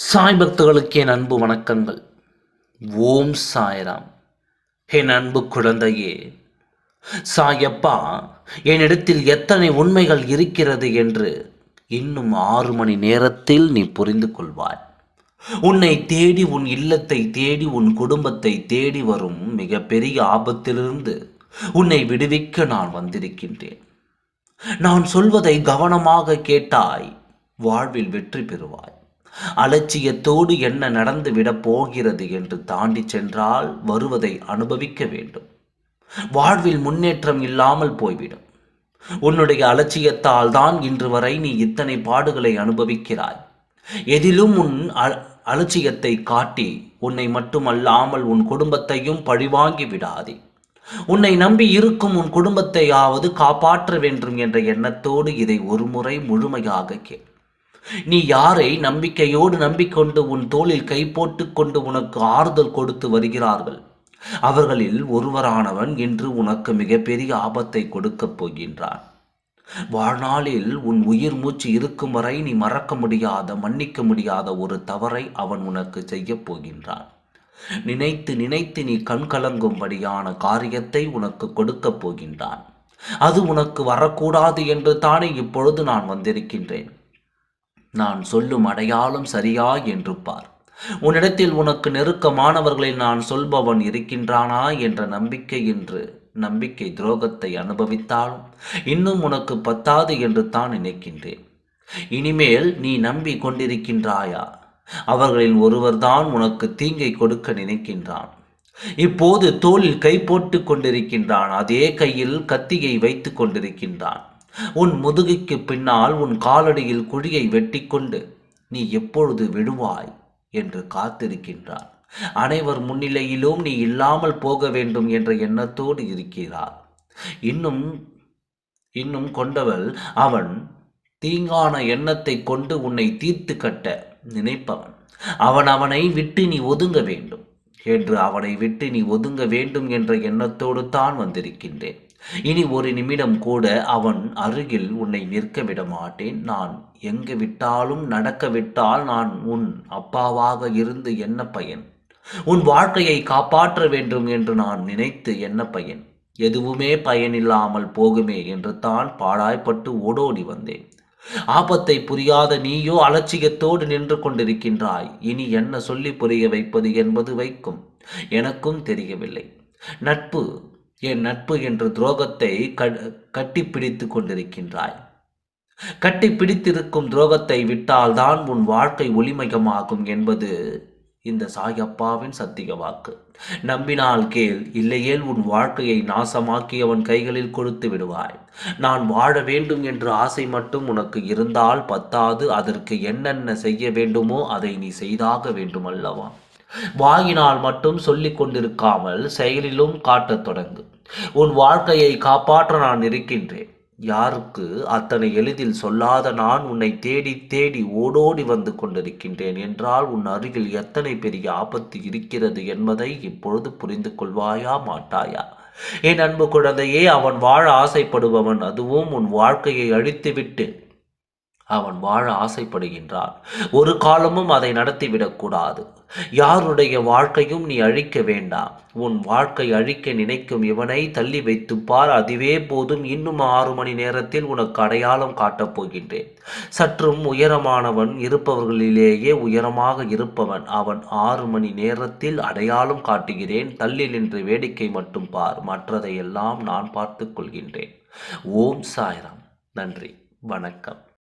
சாய் பக்தர்களுக்கு என் அன்பு வணக்கங்கள். ஓம் சாய்ராம். என் அன்பு குழந்தையே, சாயப்பா என்னிடத்தில் எத்தனை உண்மைகள் இருக்கிறது என்று இன்னும் 6 மணி நேரத்தில் நீ புரிந்து கொள்வாய். உன்னை தேடி, உன் இல்லத்தை தேடி, உன் குடும்பத்தை தேடி வரும் மிகப்பெரிய ஆபத்திலிருந்து உன்னை விடுவிக்க நான் வந்திருக்கின்றேன். நான் சொல்வதை கவனமாக கேட்டாய், வாழ்வில் வெற்றி பெறுவாய். அலட்சியத்தோடு என்ன நடந்து விடப் போகிறது என்று தாண்டி சென்றால் வருவதை அனுபவிக்க வேண்டும். வாழ்வில் முன்னேற்றம் இல்லாமல் போய்விடும். உன்னுடைய அலட்சியத்தால் தான் இன்று வரை நீ இத்தனை பாடுகளை அனுபவிக்கிறாய். எதிலும் உன் அலட்சியத்தை காட்டி உன்னை மட்டுமல்லாமல் உன் குடும்பத்தையும் பழிவாங்கி விடாதே. உன்னை நம்பி இருக்கும் உன் குடும்பத்தையாவது காப்பாற்ற வேண்டும் என்ற எண்ணத்தோடு இதை ஒருமுறை முழுமையாக கேள். நீ யாரை நம்பிக்கையோடு நம்பிக்கொண்டு உன் தோளில் கை போட்டு கொண்டு உனக்கு ஆறுதல் கொடுத்து வருகிறார்கள், அவர்களில் ஒருவரானவன் இன்று உனக்கு மிகப்பெரிய ஆபத்தை கொடுக்கப் போகின்றான். வாழ்நாளில் உன் உயிர் மூச்சு இருக்கும் வரை நீ மறக்க முடியாத, மன்னிக்க முடியாத ஒரு தவறை அவன் உனக்கு செய்யப் போகின்றான். நினைத்து நினைத்து நீ கண் கலங்கும்படியான காரியத்தை உனக்கு கொடுக்கப் போகின்றான். அது உனக்கு வரக்கூடாது என்று தானே இப்பொழுது நான் வந்திருக்கின்றேன். நான் சொல்லும் அடையாளம் சரியா என்று பார். உன்னிடத்தில் உனக்கு நெருக்கமானவர்களில் நான் சொல்பவன் இருக்கின்றானா என்ற நம்பிக்கை துரோகத்தை அனுபவித்தாலும் இன்னும் உனக்கு பத்தாது என்று தான் நினைக்கின்றேன். இனிமேல் நீ நம்பி கொண்டிருக்கின்றாயா? அவர்களில் ஒருவர்தான் உனக்கு தீங்கை கொடுக்க நினைக்கின்றான். இப்போது தோளில் கை போட்டு கொண்டிருக்கின்றான். அதே கையில் கத்தியை வைத்து கொண்டிருக்கின்றான். உன் முதுகுக்கு பின்னால் உன் காலடியில் குழியை வெட்டி கொண்டு நீ எப்பொழுது விடுவாய் என்று காத்திருக்கின்றான். அனைவர் முன்னிலையிலும் நீ இல்லாமல் போக வேண்டும் என்ற எண்ணத்தோடு இருக்கிறார். இன்னும் இன்னும் கொண்டவள் அவன் தீங்கான எண்ணத்தை கொண்டு உன்னை தீர்த்து கட்ட நினைப்பவன். அவனை விட்டு நீ ஒதுங்க வேண்டும் அவனை விட்டு நீ ஒதுங்க வேண்டும் என்ற எண்ணத்தோடு தான் வந்திருக்கின்றேன். இனி ஒரு நிமிடம் கூட அவன் அருகில் உன்னை நிற்க விட மாட்டேன். நான் எங்கு விட்டாலும் நடக்க விட்டால் நான் உன் அப்பாவாக இருந்து என்ன பயன்? உன் வாழ்க்கையை காப்பாற்ற வேண்டும் என்று நான் நினைத்து என்ன பயன்? எதுவுமே பயனில்லாமல் போகுமே என்று தான் பாடாய்ப்பட்டு ஓடோடி வந்தேன். ஆபத்தை புரியாத நீயோ அலட்சியத்தோடு நின்று கொண்டிருக்கின்றாய். இனி என்ன சொல்லி புரிய வைப்பது என்பது வைக்கும் எனக்கும் தெரியவில்லை. என் நட்பு என்று துரோகத்தை கட்டி பிடித்து கொண்டிருக்கின்றாய். கட்டி பிடித்திருக்கும் துரோகத்தை விட்டால்தான் உன் வாழ்க்கை ஒளிமயமாகும் என்பது இந்த சாயப்பாவின் சத்திய வாக்கு. நம்பினால் கேள், இல்லையேல் உன் வாழ்க்கையை நாசமாக்கி அவன் கைகளில் கொடுத்து விடுவாய். நான் வாழ வேண்டும் என்ற ஆசை மட்டும் உனக்கு இருந்தால் பத்தாது. அதற்கு என்னென்ன செய்ய வேண்டுமோ அதை நீ செய்தாக வேண்டும் அல்லவா? வாயினால் மட்டும் சொல்லிக் கொண்டிருக்காமல் செயலிலும் காட்டத் தொடங்கு. உன் வாழ்க்கையை காப்பாற்ற நான் இருக்கின்றேன். யாருக்கு அத்தனை எளிதில் சொல்லாத நான் உன்னை தேடி தேடி ஓடோடி வந்து கொண்டிருக்கின்றேன் என்றால் உன் அருகில் எத்தனை பெரிய ஆபத்து இருக்கிறது என்பதை இப்பொழுது புரிந்து கொள்வாயா மாட்டாயா? என் அன்பு குழந்தையே, அவன் வாழ ஆசைப்படுபவன். அதுவும் உன் வாழ்க்கையை அழித்துவிட்டு அவன் வாழ ஆசைப்படுகின்றான். ஒரு காலமும் அதை நடத்திவிடக்கூடாது. யாருடைய வாழ்க்கையும் நீ அழிக்க வேண்டாம். உன் வாழ்க்கை அழிக்க நினைக்கும் இவனை தள்ளி வைத்துப்பார், அதுவே போதும். இன்னும் 6 மணி நேரத்தில் உனக்கு அடையாளம் காட்டப் போகின்றேன். சற்றும் உயரமானவன், இருப்பவர்களிலேயே உயரமாக இருப்பவன் அவன். 6 மணி நேரத்தில் அடையாளம் காட்டுகிறேன். தள்ளி நின்று வேடிக்கை மட்டும் பார், மற்றதையெல்லாம் நான் பார்த்து கொள்கின்றேன். ஓம் சாய்ராம். நன்றி, வணக்கம்.